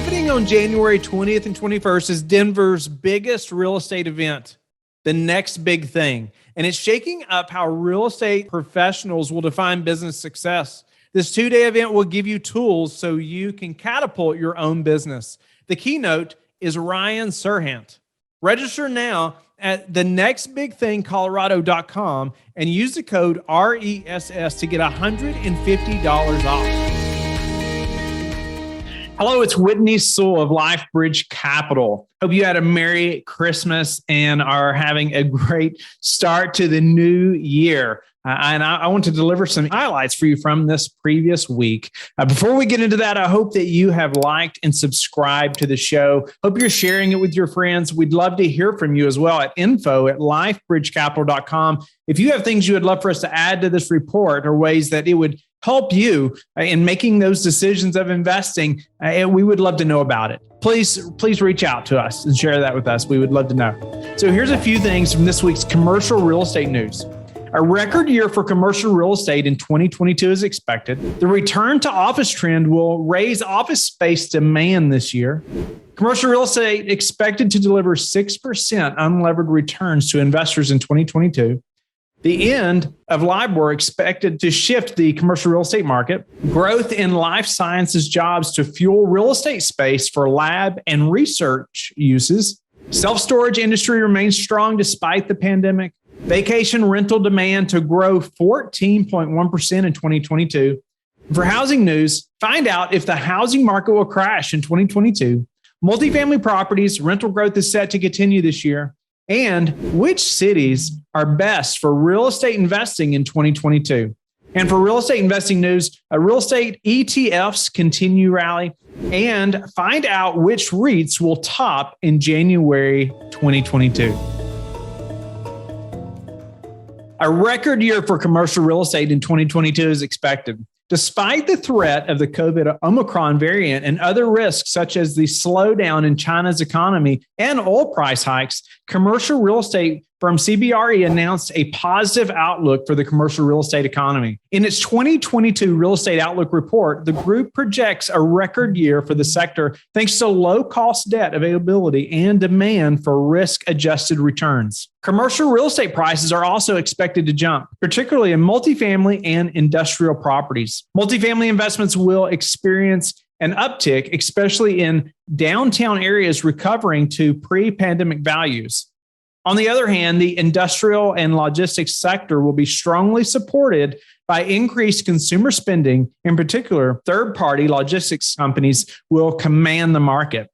Happening on January 20th and 21st is Denver's biggest real estate event, the next big thing. And it's shaking up how real estate professionals will define business success. This two-day event will give you tools so you can catapult your own business. The keynote is Ryan Serhant. Register now at thenextbigthingcolorado.com and use the code RESS to get $150 off. Hello, it's Whitney Sewell of LifeBridge Capital. Hope you had a Merry Christmas and are having a great start to the new year. And I want to deliver some highlights for you from this previous week. Before we get into that, I hope that you have liked and subscribed to the show. Hope you're sharing it with your friends. We'd love to hear from you as well at info@lifebridgecapital.com. If you have things you would love for us to add to this report or ways that it would help you in making those decisions of investing, we would love to know about it. Please reach out to us and share that with us. We would love to know. So here's a few things from this week's commercial real estate news. A record year for commercial real estate in 2022 is expected. The return to office trend will raise office space demand this year. Commercial real estate expected to deliver 6% unlevered returns to investors in 2022. The end of LIBOR expected to shift the commercial real estate market. Growth in life sciences jobs to fuel real estate space for lab and research uses. Self-storage industry remains strong despite the pandemic. Vacation rental demand to grow 14.1% in 2022. For housing news, find out if the housing market will crash in 2022. Multifamily properties rental growth is set to continue this year. And which cities are best for real estate investing in 2022? And for real estate investing news, real estate ETFs continue rally, and find out which REITs will top in January 2022. A record year for commercial real estate in 2022 is expected. Despite the threat of the COVID Omicron variant and other risks such as the slowdown in China's economy and oil price hikes, commercial real estate firm CBRE announced a positive outlook for the commercial real estate economy. In its 2022 Real Estate Outlook report, the group projects a record year for the sector thanks to low-cost debt availability and demand for risk-adjusted returns. Commercial real estate prices are also expected to jump, particularly in multifamily and industrial properties. Multifamily investments will experience an uptick, especially in downtown areas recovering to pre-pandemic values. On the other hand, the industrial and logistics sector will be strongly supported by increased consumer spending. In particular, third-party logistics companies will command the market.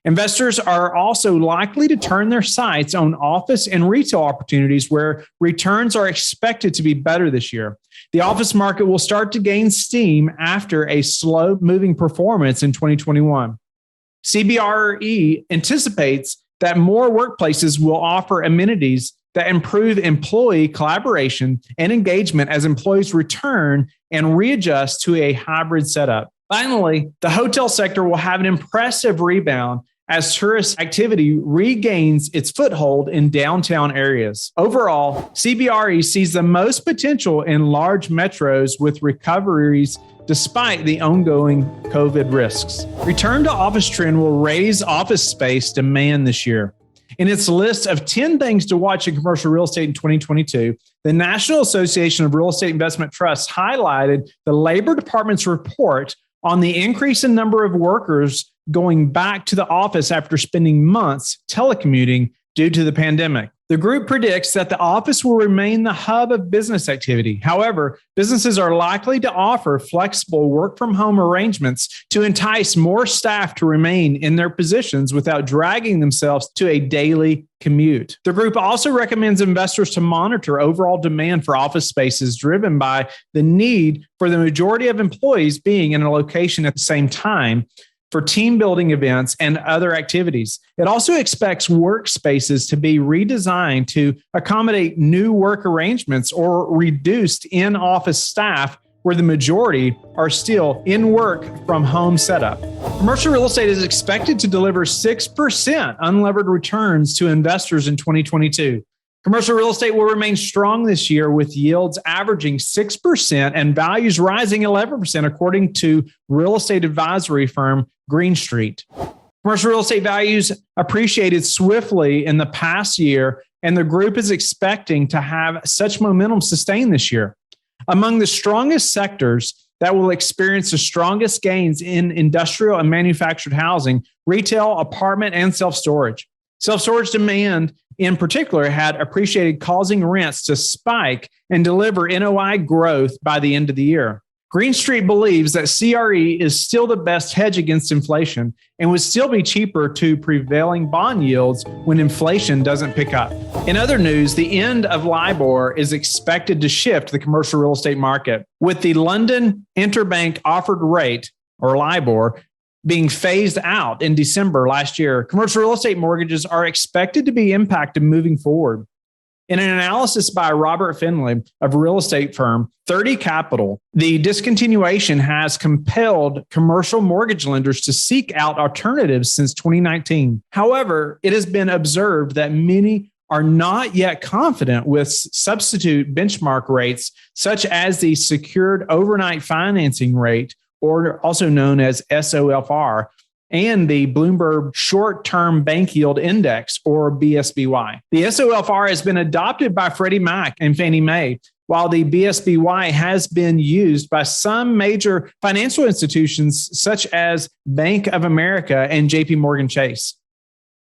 Investors are also likely to turn their sights on office and retail opportunities where returns are expected to be better this year. The office market will start to gain steam after a slow-moving performance in 2021. CBRE anticipates that more workplaces will offer amenities that improve employee collaboration and engagement as employees return and readjust to a hybrid setup. Finally, the hotel sector will have an impressive rebound as tourist activity regains its foothold in downtown areas. Overall, CBRE sees the most potential in large metros with recoveries despite the ongoing COVID risks. Return to office trend will raise office space demand this year. In its list of 10 things to watch in commercial real estate in 2022, the National Association of Real Estate Investment Trusts highlighted the Labor Department's report on the increase in number of workers going back to the office after spending months telecommuting due to the pandemic. The group predicts that the office will remain the hub of business activity. However, businesses are likely to offer flexible work-from-home arrangements to entice more staff to remain in their positions without dragging themselves to a daily commute. The group also recommends investors to monitor overall demand for office spaces driven by the need for the majority of employees being in a location at the same time for team building events and other activities. It also expects workspaces to be redesigned to accommodate new work arrangements or reduced in-office staff where the majority are still in work from home setup. Commercial real estate is expected to deliver 6% unlevered returns to investors in 2022. Commercial real estate will remain strong this year with yields averaging 6% and values rising 11%, according to real estate advisory firm Green Street. Commercial real estate values appreciated swiftly in the past year, and the group is expecting to have such momentum sustained this year. Among the strongest sectors that will experience the strongest gains in industrial and manufactured housing, retail, apartment, and self-storage. Self-storage demand in particular had appreciated, causing rents to spike and deliver NOI growth by the end of the year. Green Street believes that CRE is still the best hedge against inflation and would still be cheaper to prevailing bond yields when inflation doesn't pick up. In other news, the end of LIBOR is expected to shift the commercial real estate market, with the London Interbank Offered Rate, or LIBOR, being phased out in December last year. Commercial real estate mortgages are expected to be impacted moving forward. In an analysis by Robert Finley of real estate firm 30 Capital, the discontinuation has compelled commercial mortgage lenders to seek out alternatives since 2019. However, it has been observed that many are not yet confident with substitute benchmark rates, such as the Secured Overnight Financing Rate, or also known as SOFR, and the Bloomberg Short-Term Bank Yield Index, or BSBY. The SOFR has been adopted by Freddie Mac and Fannie Mae, while the BSBY has been used by some major financial institutions such as Bank of America and JP Morgan Chase.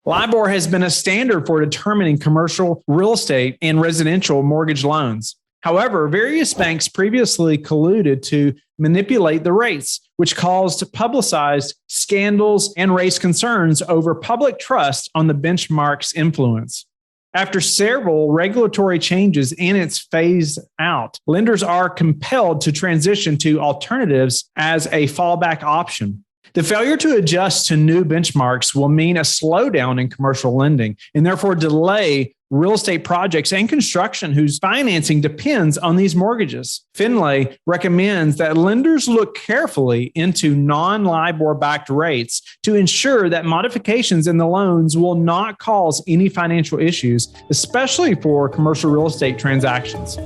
LIBOR has been a standard for determining commercial real estate and residential mortgage loans. However, various banks previously colluded to manipulate the rates, which caused publicized scandals and raised concerns over public trust on the benchmark's influence. After several regulatory changes and its phase out, lenders are compelled to transition to alternatives as a fallback option. The failure to adjust to new benchmarks will mean a slowdown in commercial lending and therefore delay real estate projects and construction whose financing depends on these mortgages. Finlay recommends that lenders look carefully into non-LIBOR backed rates to ensure that modifications in the loans will not cause any financial issues, especially for commercial real estate transactions.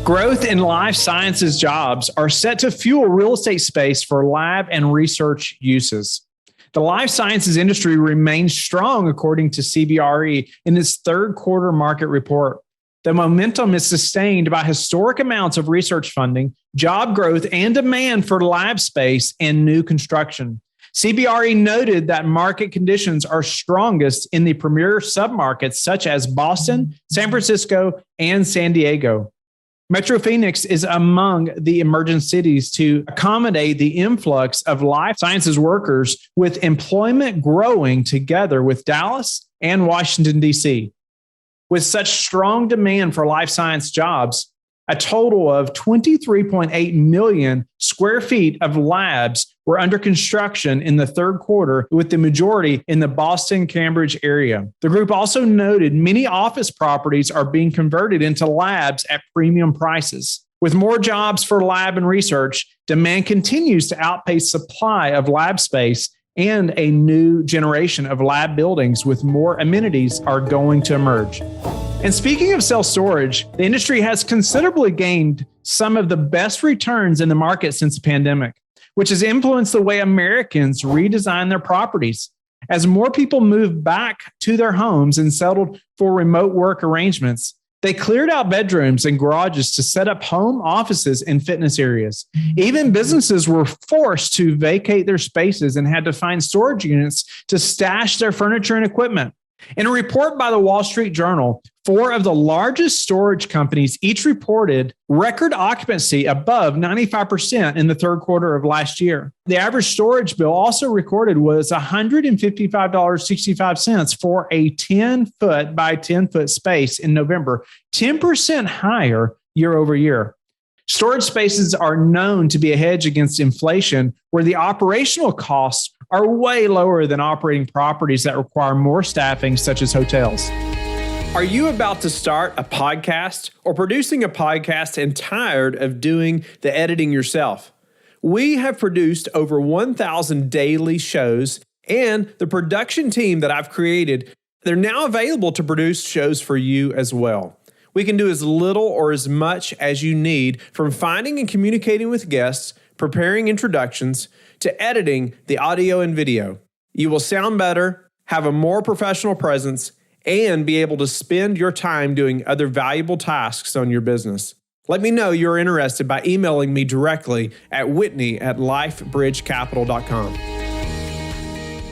Growth in life sciences jobs are set to fuel real estate space for lab and research uses. The life sciences industry remains strong, according to CBRE in its third quarter market report. The momentum is sustained by historic amounts of research funding, job growth, and demand for lab space and new construction. CBRE noted that market conditions are strongest in the premier submarkets such as Boston, San Francisco, and San Diego. Metro Phoenix is among the emerging cities to accommodate the influx of life sciences workers, with employment growing together with Dallas and Washington, D.C. With such strong demand for life science jobs, a total of 23.8 million square feet of labs were under construction in the third quarter, with the majority in the Boston-Cambridge area. The group also noted many office properties are being converted into labs at premium prices. With more jobs for lab and research, demand continues to outpace supply of lab space, and a new generation of lab buildings with more amenities are going to emerge. And speaking of self-storage, the industry has considerably gained some of the best returns in the market since the pandemic, which has influenced the way Americans redesign their properties. As more people moved back to their homes and settled for remote work arrangements, they cleared out bedrooms and garages to set up home offices and fitness areas. Even businesses were forced to vacate their spaces and had to find storage units to stash their furniture and equipment. In a report by the Wall Street Journal, 4 of the largest storage companies each reported record occupancy above 95% in the third quarter of last year. The average storage bill also recorded was $155.65 for a 10-foot by 10-foot space in November, 10% higher year over year. Storage spaces are known to be a hedge against inflation, where the operational costs are way lower than operating properties that require more staffing, such as hotels. Are you about to start a podcast or producing a podcast and tired of doing the editing yourself? We have produced over 1,000 daily shows, and the production team that I've created They're now available to produce shows for you as well. We can do as little or as much as you need, from finding and communicating with guests, preparing introductions, to editing the audio and video. You will sound better, have a more professional presence, and be able to spend your time doing other valuable tasks on your business. Let me know you're interested by emailing me directly at whitney@lifebridgecapital.com.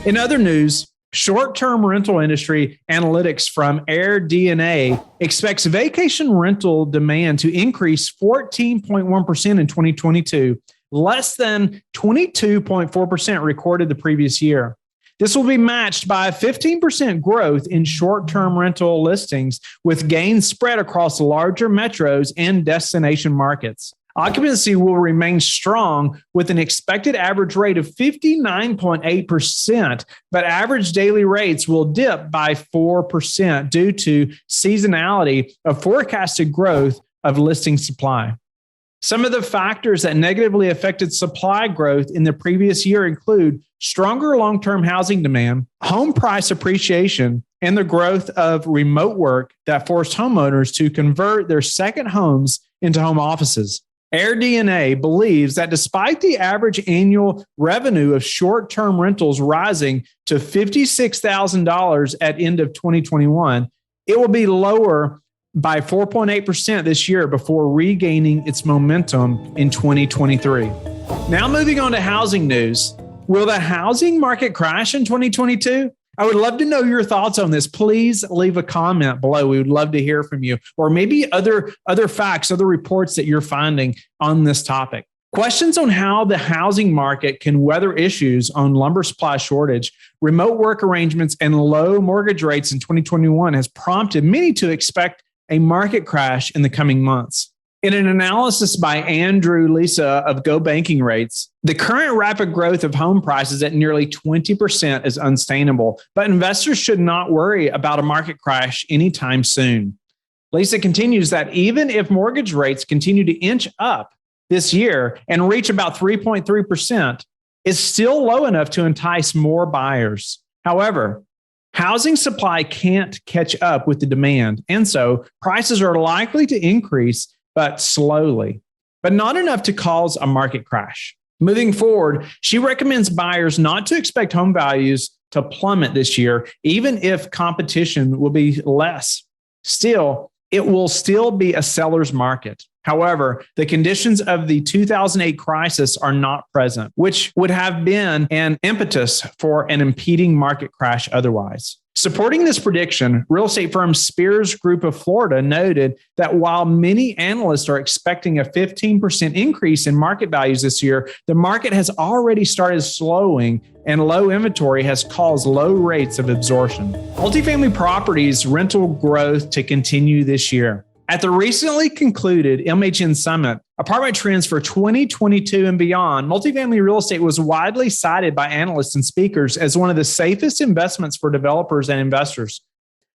In other news, short-term rental industry analytics from AirDNA expects vacation rental demand to increase 14.1% in 2022, less than 22.4% recorded the previous year. This will be matched by a 15% growth in short-term rental listings, with gains spread across larger metros and destination markets. Occupancy will remain strong with an expected average rate of 59.8%, but average daily rates will dip by 4% due to seasonality of forecasted growth of listing supply. Some of the factors that negatively affected supply growth in the previous year include stronger long-term housing demand, home price appreciation, and the growth of remote work that forced homeowners to convert their second homes into home offices. AirDNA believes that despite the average annual revenue of short-term rentals rising to $56,000 at end of 2021, it will be lower by 4.8% this year before regaining its momentum in 2023. Now moving on to housing news. Will the housing market crash in 2022? I would love to know your thoughts on this. Please leave a comment below. We would love to hear from you, or maybe other facts, other reports that you're finding on this topic. Questions on how the housing market can weather issues on lumber supply shortage, remote work arrangements, and low mortgage rates in 2021 has prompted many to expect a market crash in the coming months. In an analysis by Andrew Lisa of Go Banking Rates, the current rapid growth of home prices at nearly 20% is unsustainable, but investors should not worry about a market crash anytime soon. Lisa continues that even if mortgage rates continue to inch up this year and reach about 3.3%, it's still low enough to entice more buyers. However, housing supply can't catch up with the demand, and so prices are likely to increase, but slowly, but not enough to cause a market crash. Moving forward, she recommends buyers not to expect home values to plummet this year, even if competition will be less. Still, it will still be a seller's market. However, the conditions of the 2008 crisis are not present, which would have been an impetus for an impeding market crash otherwise. Supporting this prediction, real estate firm Spears Group of Florida noted that while many analysts are expecting a 15% increase in market values this year, the market has already started slowing, and low inventory has caused low rates of absorption. Multifamily properties rental growth to continue this year. At the recently concluded MHN Summit, Apartment Trends for 2022 and beyond, multifamily real estate was widely cited by analysts and speakers as one of the safest investments for developers and investors,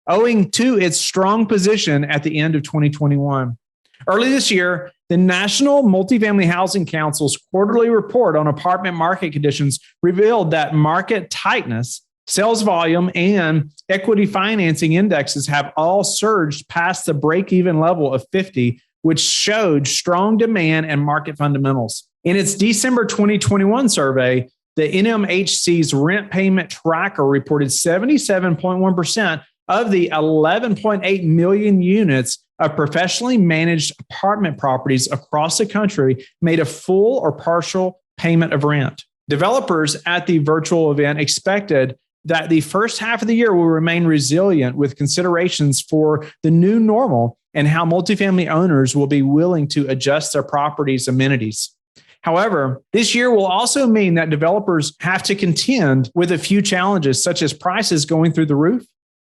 owing to its strong position at the end of 2021. Early this year, the National Multifamily Housing Council's quarterly report on apartment market conditions revealed that market tightness, sales volume, and equity financing indexes have all surged past the break-even level of 50, which showed strong demand and market fundamentals. In its December 2021 survey, the NMHC's rent payment tracker reported 77.1% of the 11.8 million units of professionally managed apartment properties across the country made a full or partial payment of rent. Developers at the virtual event expected that the first half of the year will remain resilient, with considerations for the new normal and how multifamily owners will be willing to adjust their property's amenities. However, this year will also mean that developers have to contend with a few challenges, such as prices going through the roof,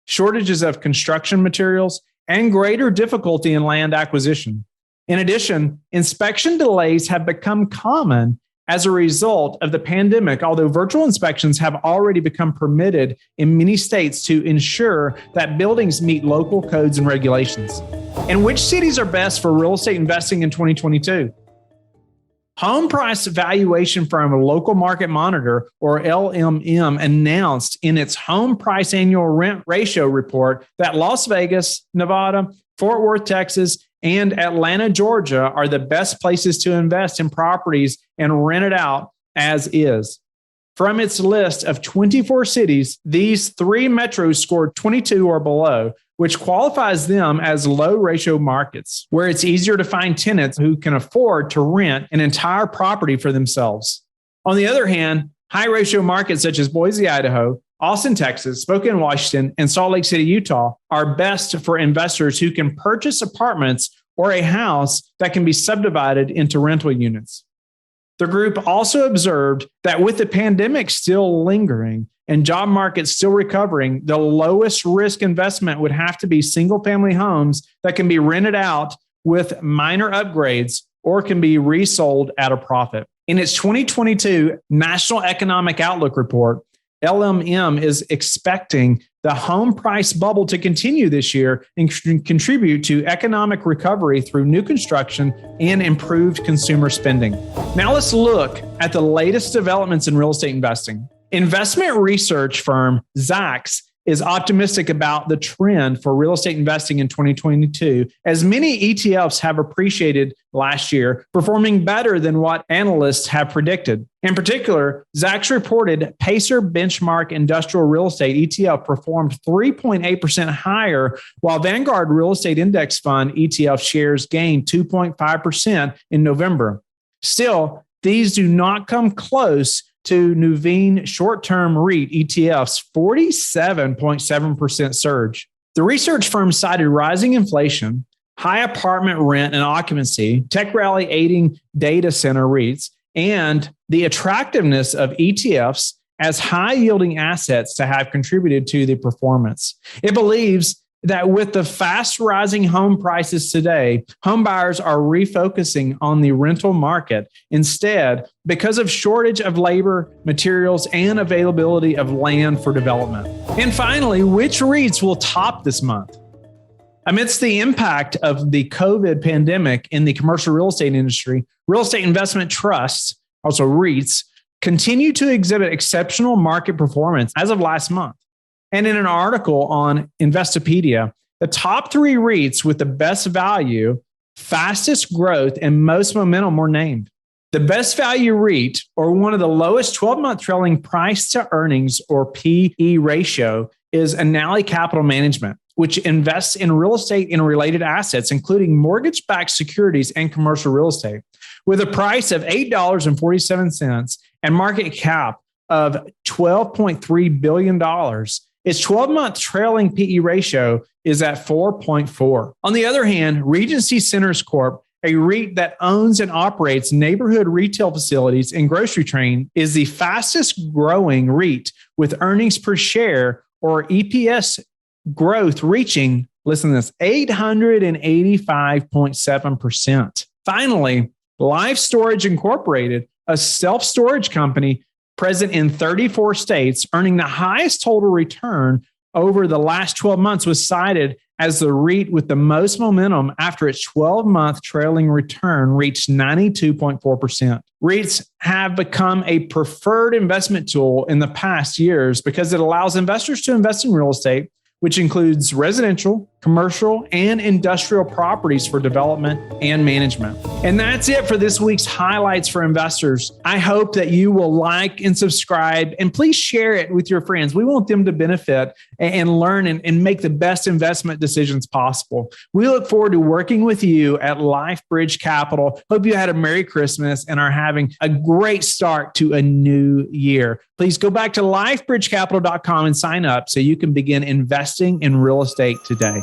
shortages of construction materials, and greater difficulty in land acquisition. In addition, inspection delays have become common as a result of the pandemic, although virtual inspections have already become permitted in many states to ensure that buildings meet local codes and regulations. And which cities are best for real estate investing in 2022? Home price valuation firm Local Market Monitor, or LMM, announced in its home price annual rent ratio report that Las Vegas, Nevada, Fort Worth, Texas, and Atlanta, Georgia are the best places to invest in properties and rent it out as is. From its list of 24 cities, these three metros scored 22 or below, which qualifies them as low ratio markets, where it's easier to find tenants who can afford to rent an entire property for themselves. On the other hand, high ratio markets such as Boise, Idaho, Austin, Texas, Spokane, Washington, and Salt Lake City, Utah are best for investors who can purchase apartments or a house that can be subdivided into rental units. The group also observed that with the pandemic still lingering and job markets still recovering, the lowest risk investment would have to be single-family homes that can be rented out with minor upgrades or can be resold at a profit. In its 2022 National Economic Outlook report, LMM is expecting the home price bubble to continue this year and contribute to economic recovery through new construction and improved consumer spending. Now let's look at the latest developments in real estate investing. Investment research firm Zacks is optimistic about the trend for real estate investing in 2022, as many ETFs have appreciated last year, performing better than what analysts have predicted. In particular, Zacks reported Pacer Benchmark Industrial Real Estate ETF performed 3.8% higher, while Vanguard Real Estate Index Fund ETF shares gained 2.5% in November. Still, these do not come close to Nuveen short-term REIT ETF's 47.7% surge. The research firm cited rising inflation, high apartment rent and occupancy, tech rally aiding data center REITs, and the attractiveness of ETFs as high-yielding assets to have contributed to the performance. It believes that with the fast rising home prices today, home buyers are refocusing on the rental market instead because of shortage of labor, materials, and availability of land for development. And finally, which REITs will top this month? Amidst the impact of the COVID pandemic in the commercial real estate industry, real estate investment trusts, also REITs, continue to exhibit exceptional market performance as of last month. And in an article on Investopedia, the top three REITs with the best value, fastest growth, and most momentum were named. The best value REIT, or one of the lowest 12-month trailing price to earnings or PE ratio, is Annaly Capital Management, which invests in real estate and related assets, including mortgage-backed securities and commercial real estate. With a price of $8.47 and market cap of $12.3 billion, its 12-month trailing PE ratio is at 4.4. On the other hand, Regency Centers Corp., a REIT that owns and operates neighborhood retail facilities and grocery chain, is the fastest growing REIT with earnings per share or EPS growth reaching, listen to this, 885.7%. Finally, Life Storage Incorporated, a self-storage company present in 34 states, earning the highest total return over the last 12 months, was cited as the REIT with the most momentum after its 12-month trailing return reached 92.4%. REITs have become a preferred investment tool in the past years because it allows investors to invest in real estate, which includes residential, commercial, and industrial properties for development and management. And that's it for this week's Highlights for Investors. I hope that you will like and subscribe, and please share it with your friends. We want them to benefit and learn and make the best investment decisions possible. We look forward to working with you at LifeBridge Capital. Hope you had a Merry Christmas and are having a great start to a new year. Please go back to lifebridgecapital.com and sign up so you can begin investing in real estate today.